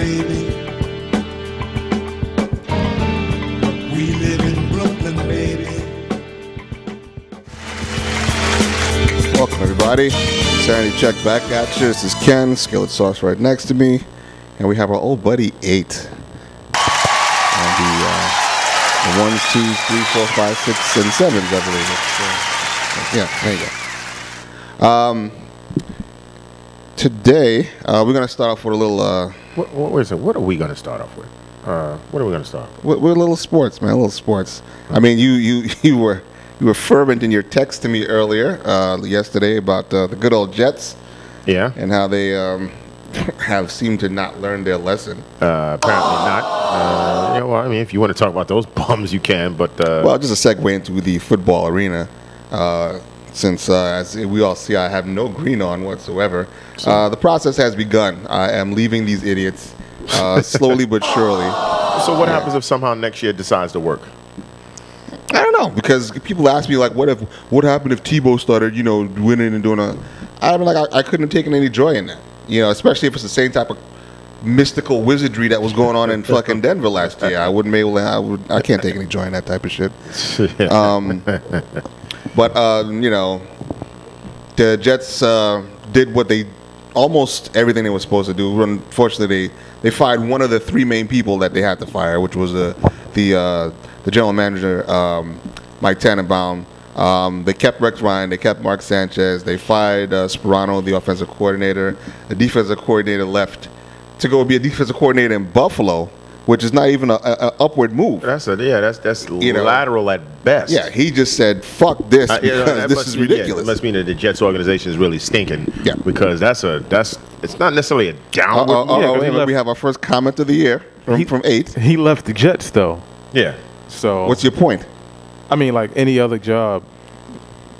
baby. We live in Brooklyn, baby. Welcome, everybody. Sanity Check back at you. This is Ken, Skillet Sauce right next to me. And we have our old buddy 8. And the 1, 2, 3, 4, 5, 6, and 7s, I believe. Yeah, there you go. Today, we're going to start off with a little... What are we going to start off with? What are we going to start off with? With a little sports, man. A little sports. I mean, you were fervent in your text to me earlier, yesterday, about the good old Jets. Yeah. And how they have seemed to not learn their lesson. Apparently not. Yeah, well, I mean, if you want to talk about those bums, you can, but... Well, just a segue into the football arena. Since, as we all see, I have no green on whatsoever. The process has begun. I am leaving these idiots slowly but surely. So what happens if somehow next year it decides to work? I don't know, because people ask me, like, what happened if Tebow started, winning and doing I'm like, I couldn't have taken any joy in that. Especially if it's the same type of mystical wizardry that was going on in fucking Denver last year. I wouldn't be able to, I can't take any joy in that type of shit. But, the Jets did almost everything they were supposed to do. Unfortunately, they fired one of the 3 main people that they had to fire, which was the general manager, Mike Tannenbaum. They kept Rex Ryan. They kept Mark Sanchez. They fired Sperano, the offensive coordinator. The defensive coordinator left to go be a defensive coordinator in Buffalo, which is not even an upward move. That's lateral at best. Yeah, he just said, "Fuck this," because this is ridiculous. It must mean that the Jets organization is really stinking. Yeah, because it's not necessarily a downward. We have our first comment of the year from 8. He left the Jets though. Yeah. So what's your point? I mean, like any other job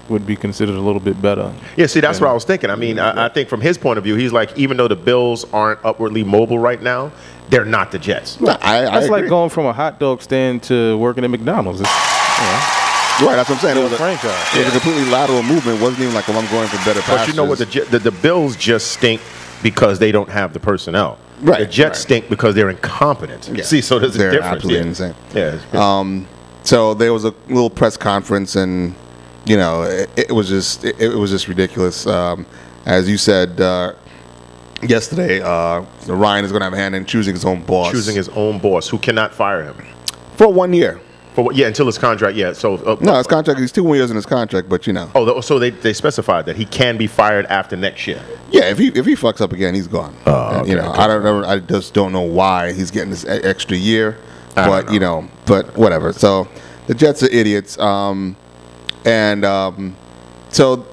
would be considered a little bit better. Yeah, see, that's what I was thinking. I mean, I think from his point of view, he's like, even though the Bills aren't upwardly mobile right now, they're not the Jets. No, I like going from a hot dog stand to working at McDonald's. Right, that's what I'm saying. It was a franchise. It was a completely lateral movement. It wasn't even like, I'm going for better pastures. But you know what? The Bills just stink because they don't have the personnel. Right. The Jets stink because they're incompetent. Yeah. See, so there's a difference. Absolutely insane. Yeah. So there was a little press conference, and it was just ridiculous. As you said yesterday, Ryan is going to have a hand in choosing his own boss. Choosing his own boss, who cannot fire him for 1 year. Until his contract. Yeah. So no, his contract. He's 2 more years in his contract, but Oh, so they specified that he can be fired after next year. Yeah, if he fucks up again, he's gone. Okay, I don't know. I just don't know why he's getting this extra year. But but whatever. So the Jets are idiots. So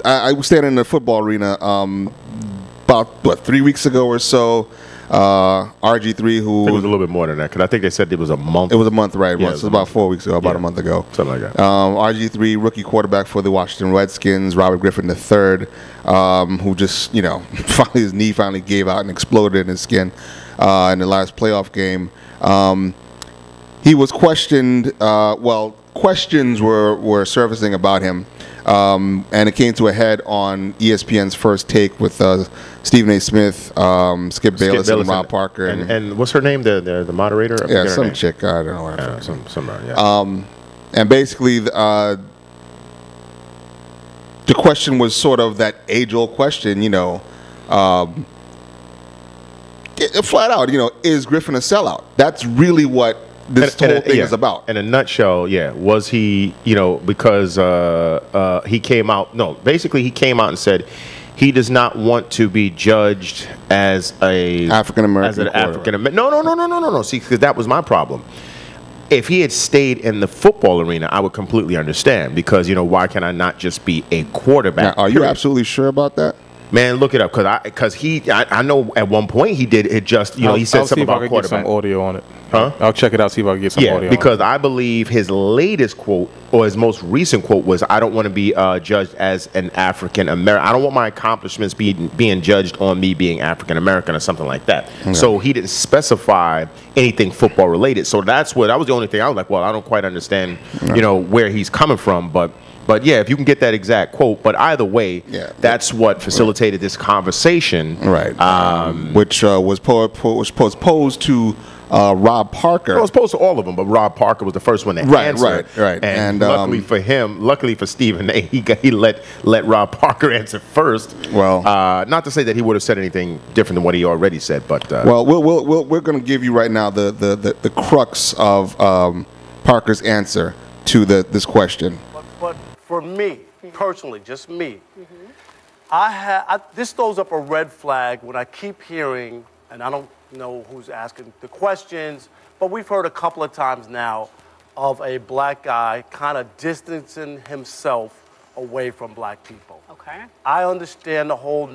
I was standing in the football arena about 3 weeks ago or so. RG3, who it was a little bit more than that, because I think they said it was a month. It was a month, right? Yeah, it was about 4 weeks ago, about a month ago, something like that. RG3, rookie quarterback for the Washington Redskins, Robert Griffin III, who just finally his knee finally gave out and exploded in his skin in the last playoff game. He was questioned. Questions were surfacing about him. And it came to a head on ESPN's First Take with Stephen A. Smith, Skip Bayless, and Rob Parker. And what's her name, the moderator? Yeah, some chick. I don't know what her name. Somebody, yeah. And basically, the question was sort of that age-old question, flat out, is Griffin a sellout? That's really what this whole thing is about. In a nutshell, was he, because he came out, basically he came out and said he does not want to be judged as a African-American. No. See, because that was my problem. If he had stayed in the football arena, I would completely understand, because, why can I not just be a quarterback? Now, are you absolutely sure about that? Man, look it up, because I know at one point he did it. Just he said something about quarterback. I'll see if I can get some audio on it. Huh? I'll check it out, see if I can get some audio. Because I believe his latest quote, or his most recent quote, was, "I don't want to be judged as an African American. I don't want my accomplishments being judged on me being African American," or something like that. Okay. So he didn't specify anything football related. So that was the only thing I was like, well, I don't quite understand, where he's coming from, but. But yeah, if you can get that exact quote. But either way, Yeah. that's what facilitated this conversation. Right. Which was posed to Rob Parker. Well, it was posed to all of them, but Rob Parker was the first one to answer. Right. And luckily for him, luckily for Stephen A., he let Rob Parker answer first. Well, not to say that he would have said anything different than what he already said, but well, we're going to give you right now the crux of Parker's answer to this question. But for me, personally, just me, this throws up a red flag when I keep hearing, and I don't know who's asking the questions, but we've heard a couple of times now of a black guy kind of distancing himself away from black people. Okay. I understand the whole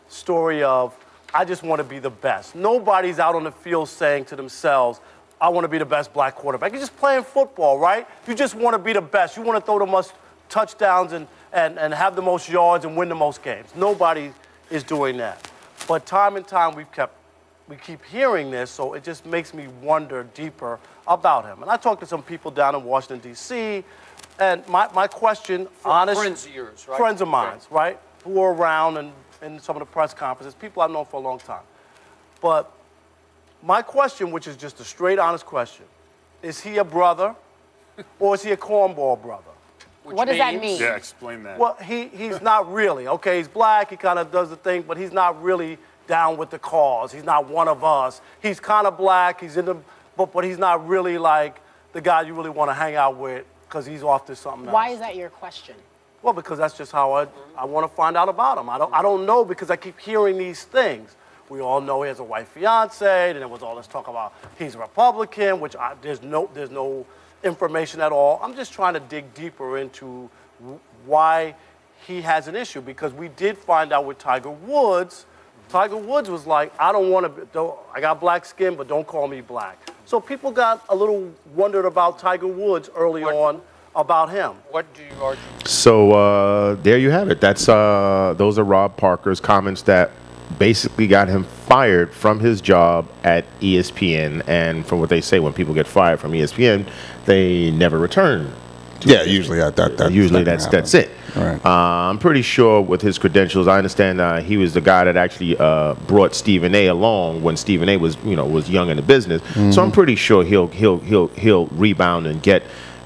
story of, I just want to be the best. Nobody's out on the field saying to themselves, I want to be the best black quarterback. You're just playing football, right? You just want to be the best. You want to throw the most touchdowns and have the most yards and win the most games. Nobody is doing that. But time and time we keep hearing this, so it just makes me wonder deeper about him. And I talked to some people down in Washington, D.C., and my question, honest... Friends of yours, right? Friends of mine, right? Who are around and in some of the press conferences, people I've known for a long time. But my question, which is just a straight, honest question, is he a brother or is he a cornball brother? What does that mean? Yeah, explain that. Well, he's not really. Okay, he's black, he kind of does the thing, but he's not really down with the cause. He's not one of us. He's kind of black, he's in the, but he's not really like the guy you really want to hang out with because he's off to something else. Why is that your question? Well, because that's just how I want to find out about him. I don't know because I keep hearing these things. We all know he has a white fiance, and there was all this talk about he's a Republican, which there's no information at all. I'm just trying to dig deeper into why he has an issue, because we did find out with Tiger Woods. Tiger Woods was like, I got black skin, but don't call me black. So people got a little wondered about Tiger Woods early on about him. What do you argue? So there you have it. Those are Rob Parker's comments that basically got him fired from his job at ESPN. And from what they say, when people get fired from ESPN, they never return. Yeah, usually that's it. Right. I'm pretty sure with his credentials, I understand he was the guy that actually brought Stephen A. along when Stephen A. was young in the business. Mm-hmm. So I'm pretty sure he'll rebound and get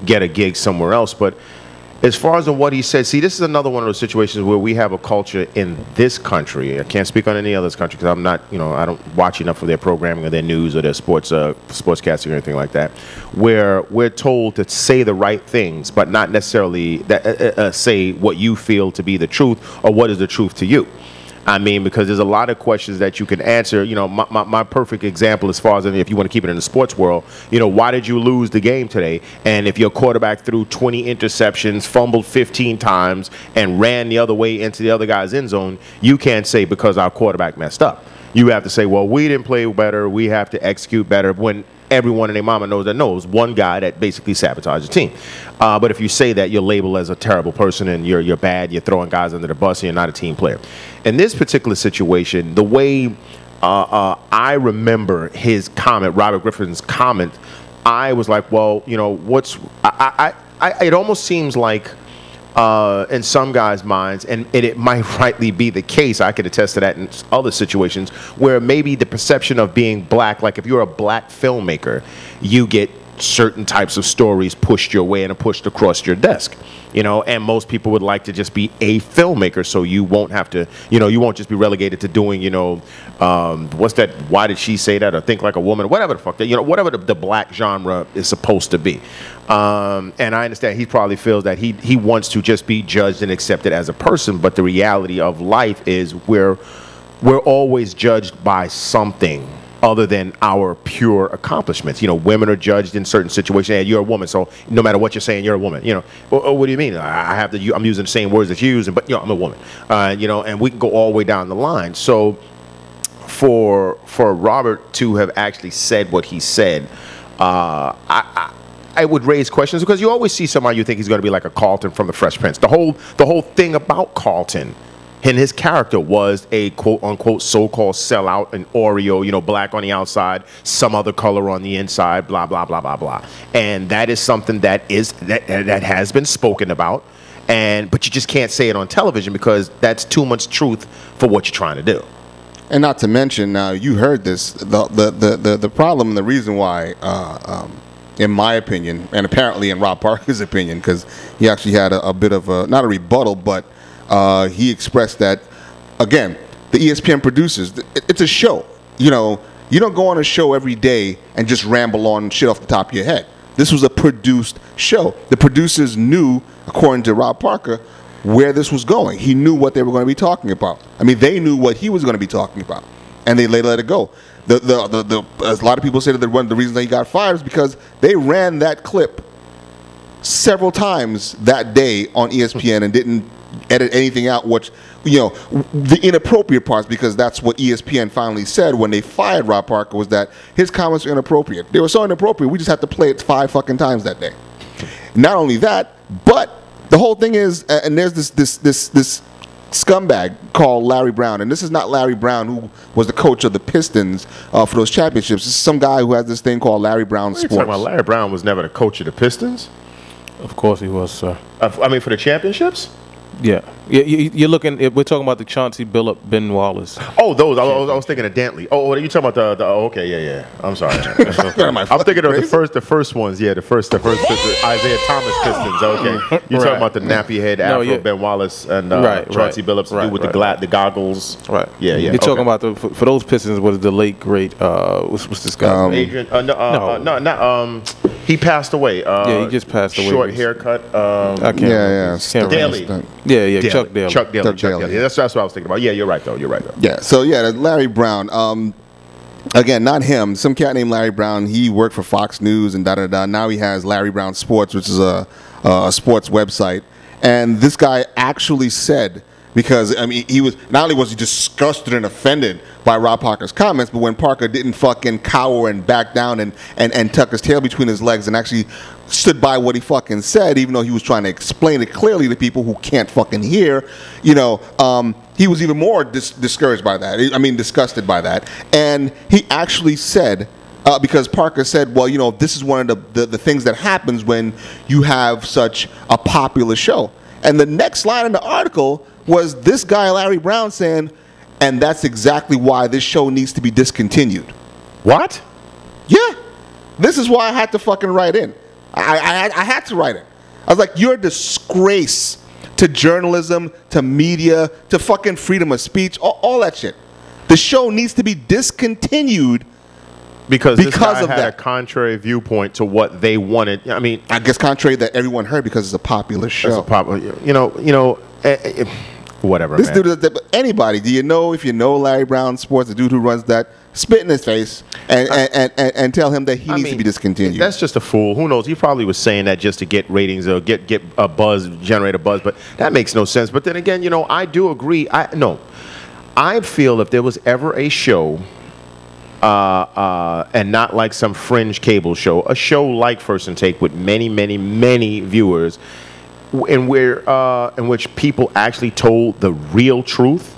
a gig somewhere else. But as far as what he said, see, this is another one of those situations where we have a culture in this country. I can't speak on any other country because I'm not, I don't watch enough of their programming or their news or their sportscasting or anything like that, where we're told to say the right things, but not necessarily say what you feel to be the truth or what is the truth to you. I mean, because there's a lot of questions that you can answer. My perfect example, as far as if you want to keep it in the sports world, why did you lose the game today? And if your quarterback threw 20 interceptions, fumbled 15 times, and ran the other way into the other guy's end zone, you can't say because our quarterback messed up. You have to say, well, we didn't play better, we have to execute better, when everyone and their mama knows one guy that basically sabotaged the team. But if you say that, you're labeled as a terrible person and you're bad, you're throwing guys under the bus, and you're not a team player. In this particular situation, the way I remember his comment, Robert Griffin's comment, I was like, well, it almost seems like in some guys' minds, and it might rightly be the case, I could attest to that in other situations, where maybe the perception of being black, like if you're a black filmmaker, you get certain types of stories pushed your way and pushed across your desk, and most people would like to just be a filmmaker, so you won't have to, you won't just be relegated to doing, what's that, why did she say that, or think like a woman, whatever the fuck, whatever the black genre is supposed to be. And I understand he probably feels that he wants to just be judged and accepted as a person, but the reality of life is we're always judged by something other than our pure accomplishments. Women are judged in certain situations. And you're a woman, so no matter what you're saying, you're a woman. What do you mean? I'm using the same words that you're using, but I'm a woman. And we can go all the way down the line. So for Robert to have actually said what he said, I would raise questions, because you always see somebody you think he's going to be like a Carlton from the Fresh Prince. The whole thing about Carlton, And his character was a quote-unquote so-called sellout, an Oreo, you know, black on the outside, some other color on the inside, blah, blah, blah, blah, blah. And that is something that has been spoken about, but you just can't say it on television because that's too much truth for what you're trying to do. And not to mention, now you heard this, the problem and the reason why, in my opinion, and apparently in Rob Parker's opinion, because he actually had a bit of a, not a rebuttal, but he expressed that, again, the ESPN producers, it's a show. You know, you don't go on a show every day and just ramble on shit off the top of your head. This was a produced show. The producers knew, according to Rob Parker, where this was going. He knew what they were going to be talking about. I mean, they knew what he was going to be talking about, and they let it go. As a lot of people say that one of the reasons that he got fired is because they ran that clip several times that day on ESPN and didn't edit anything out, which, you know, the inappropriate parts, because that's what ESPN finally said when they fired Rob Parker, was that his comments were inappropriate. They were so inappropriate, we just had to play it 5 fucking times that day. Not only that, but the whole thing is, and there's this scumbag called Larry Brown, and this is not Larry Brown who was the coach of the Pistons for those championships. This is some guy who has this thing called Larry Brown What are you Sports. talking about? Larry Brown was never the coach of the Pistons? Of course he was, sir. I mean, for the championships? Yeah. You're looking, we're talking about the Chauncey Billup, Ben Wallace. Oh, those. I was thinking of Dantley. Oh, are you talking about the okay, yeah. I'm sorry. I'm thinking of the first ones. Yeah, the first Pistons, Isaiah Thomas Pistons. Okay. You're talking about the nappy head Afro Ben Wallace and Chauncey Billups to do with the goggles. Right. Yeah. You're talking about for those Pistons was the late great what's this guy's name? Adrian. No. He passed away. Yeah, he just passed away. Short haircut. I can't remember. Daly. Yeah, Chuck Daly. Chuck Daly. Yeah, that's what I was thinking about. Yeah, you're right though. Yeah. So yeah, Larry Brown. Again, not him. Some cat named Larry Brown. He worked for Fox News and da. Now he has Larry Brown Sports, which is a sports website. And this guy actually said, because I mean, he was not only was he disgusted and offended by Rob Parker's comments, but when Parker didn't fucking cower and back down and tuck his tail between his legs and actually stood by what he fucking said, even though he was trying to explain it clearly to people who can't fucking hear, you know, he was even more discouraged by that. I mean, disgusted by that. And he actually said, because Parker said, well, you know, this is one of the things that happens when you have such a popular show. And the next line in the article was this guy, Larry Brown, saying, and that's exactly why this show needs to be discontinued. What? Yeah. This is why I had to fucking write in. I had to write it. I was like, you're a disgrace to journalism, to media, to fucking freedom of speech, all that shit. The show needs to be discontinued because this guy of had that. a contrary viewpoint to what they wanted. I mean, I guess contrary that everyone heard because it's a popular show. Whatever. This man. dude, anybody, do you know, if you know Larry Brown Sports, the dude who runs that, spit in his face and tell him that he needs to be discontinued. That's just a fool. Who knows? He probably was saying that just to get ratings or get a buzz, generate a buzz, but that makes no sense. But then again, you know, I do agree. I feel if there was ever a show, and not like some fringe cable show, a show like First and Take with many viewers, in which people actually told the real truth,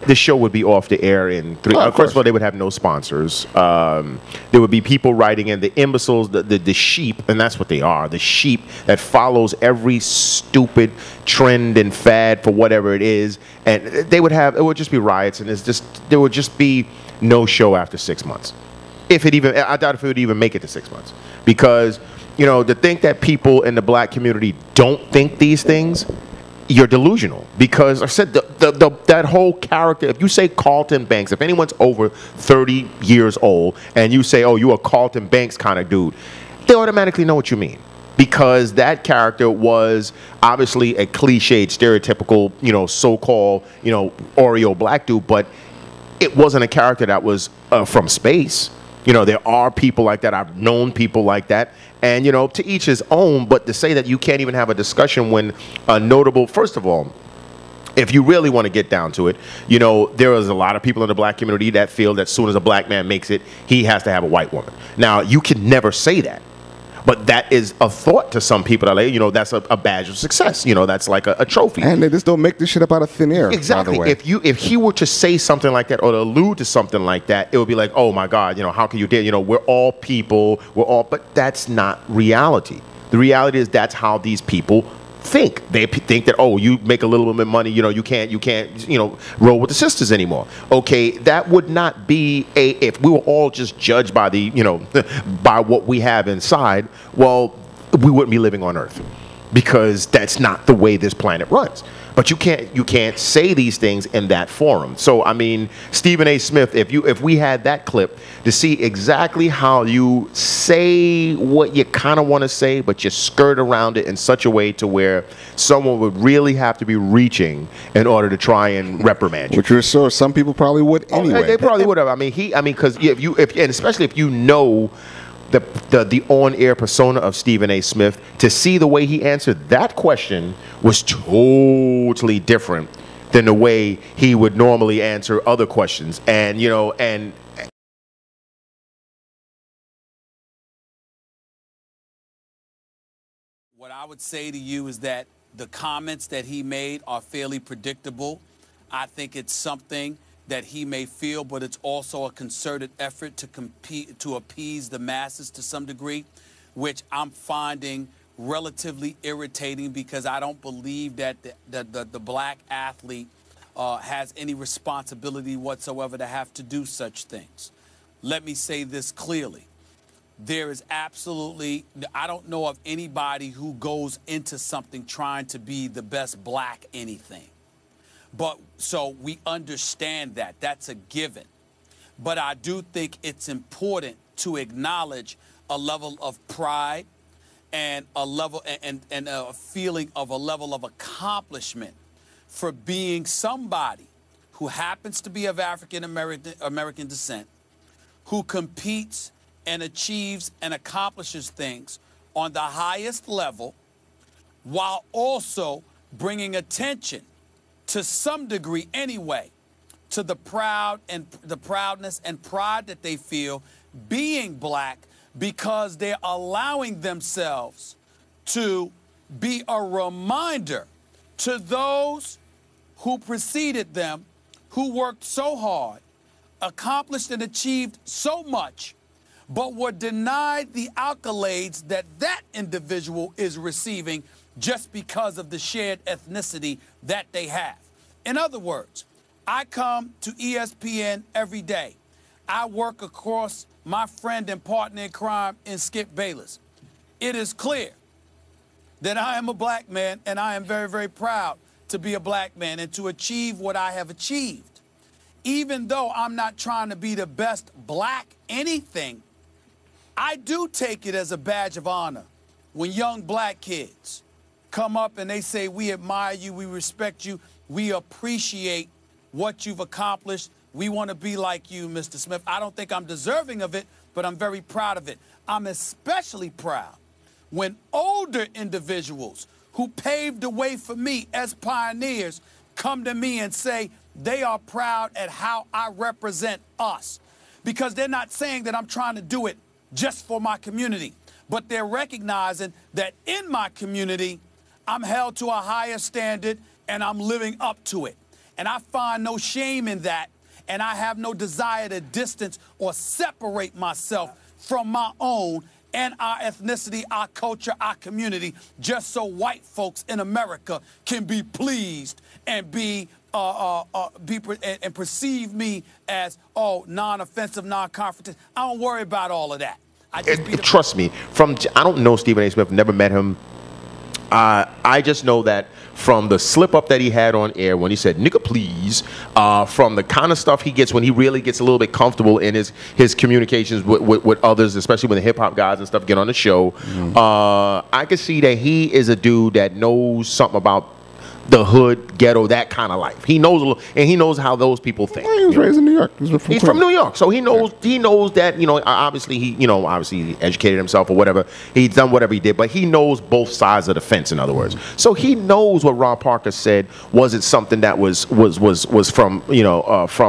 the show would be off the air in 3. First of all, they would have no sponsors. There would be people writing in, the imbeciles, the sheep, and that's what they are, the sheep that follows every stupid trend and fad for whatever it is, and it would just be riots, and there would just be no show after 6 months. I doubt if it would even make it to 6 months, because, you know, to think that people in the black community don't think these things, you're delusional. Because I said that whole character, if you say Carlton Banks, if anyone's over 30 years old and you say, oh, you're a Carlton Banks kind of dude, they automatically know what you mean. Because that character was obviously a cliched, stereotypical, you know, so-called, you know, Oreo black dude, but it wasn't a character that was from space. You know, there are people like that. I've known people like that. And, you know, to each his own. But to say that you can't even have a discussion when a notable, first of all, if you really want to get down to it, you know, there is a lot of people in the black community that feel that as soon as a black man makes it, he has to have a white woman. Now, you can never say that. But that is a thought to some people that, like, you know, that's a badge of success. You know, that's like a trophy. And they just don't make this shit up out of thin air. Exactly. By the way. If he were to say something like that or to allude to something like that, it would be like, oh my God, you know, how can you dare? You know, we're all people. But that's not reality. The reality is that's how these people think. They think that, oh, you make a little bit of money, you know, you can't, you know, roll with the sisters anymore. Okay, that would not be if we were all just judged by the, you know, by what we have inside, well, we wouldn't be living on Earth, because that's not the way this planet runs. But you can't say these things in that forum. So I mean, Stephen A. Smith, if we had that clip to see exactly how you say what you kind of want to say, but you skirt around it in such a way to where someone would really have to be reaching in order to try and reprimand you. Which you're sure some people probably would anyway. They probably would have. I mean, because and especially if you know the on-air persona of Stephen A. Smith, to see the way he answered that question was totally different than the way he would normally answer other questions. And, you know, and what I would say to you is that the comments that he made are fairly predictable. I think it's something that he may feel, but it's also a concerted effort to appease the masses to some degree, which I'm finding relatively irritating, because I don't believe that the black athlete has any responsibility whatsoever to have to do such things. Let me say this clearly. There is absolutely, I don't know of anybody who goes into something trying to be the best black anything. But so we understand that. That's a given. But I do think it's important to acknowledge a level of pride and a level and a feeling of a level of accomplishment for being somebody who happens to be of African American descent, who competes and achieves and accomplishes things on the highest level, while also bringing attention, to some degree anyway, to the proudness and pride that they feel being black, because they're allowing themselves to be a reminder to those who preceded them, who worked so hard, accomplished and achieved so much, but were denied the accolades that that individual is receiving just because of the shared ethnicity that they have. In other words, I come to ESPN every day. I work across my friend and partner in crime in Skip Bayless. It is clear that I am a black man, and I am very, very proud to be a black man and to achieve what I have achieved. Even though I'm not trying to be the best black anything, I do take it as a badge of honor when young black kids come up and they say, we admire you, we respect you, we appreciate what you've accomplished, we want to be like you, Mr. Smith. I don't think I'm deserving of it, but I'm very proud of it. I'm especially proud when older individuals who paved the way for me as pioneers come to me and say they are proud at how I represent us. Because they're not saying that I'm trying to do it just for my community, but they're recognizing that in my community, I'm held to a higher standard and I'm living up to it. And I find no shame in that, and I have no desire to distance or separate myself from my own and our ethnicity, our culture, our community, just so white folks in America can be pleased and and perceive me as, oh, non-offensive, non-confrontational. I don't worry about all of that. Trust me, I don't know Stephen A. Smith, never met him. I just know that from the slip up that he had on air when he said "nigga please," from the kind of stuff he gets when he really gets a little bit comfortable in his communications with others, especially when the hip hop guys and stuff get on the show, I can see that he is a dude that knows something about the hood, ghetto, that kind of life. He knows a little, and he knows how those people think. Well, he was raised in New York. He's from New York, so he knows. He knows that, you know. Obviously, he educated himself or whatever. He's done whatever he did, but he knows both sides of the fence. In other words, so he knows what Rob Parker said wasn't something that was from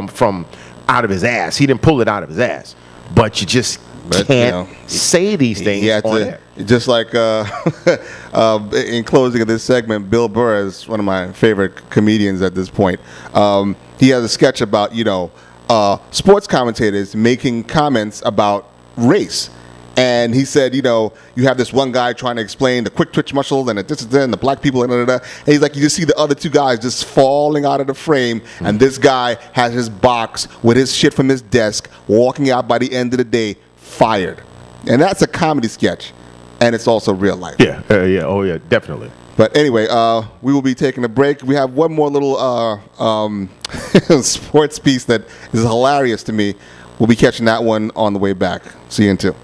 from out of his ass. He didn't pull it out of his ass, but you just But, can't say these things on air. Just like in closing of this segment, Bill Burr is one of my favorite comedians at this point. He has a sketch about, sports commentators making comments about race. And he said, you have this one guy trying to explain the quick twitch muscles and the black people, and he's like, you just see the other two guys just falling out of the frame, and this guy has his box with his shit from his desk, walking out by the end of the day, fired. And that's a comedy sketch, and it's also real life. Yeah, oh yeah, definitely. But anyway, we will be taking a break. We have one more little sports piece that is hilarious to me. We'll be catching that one on the way back. See you in 2.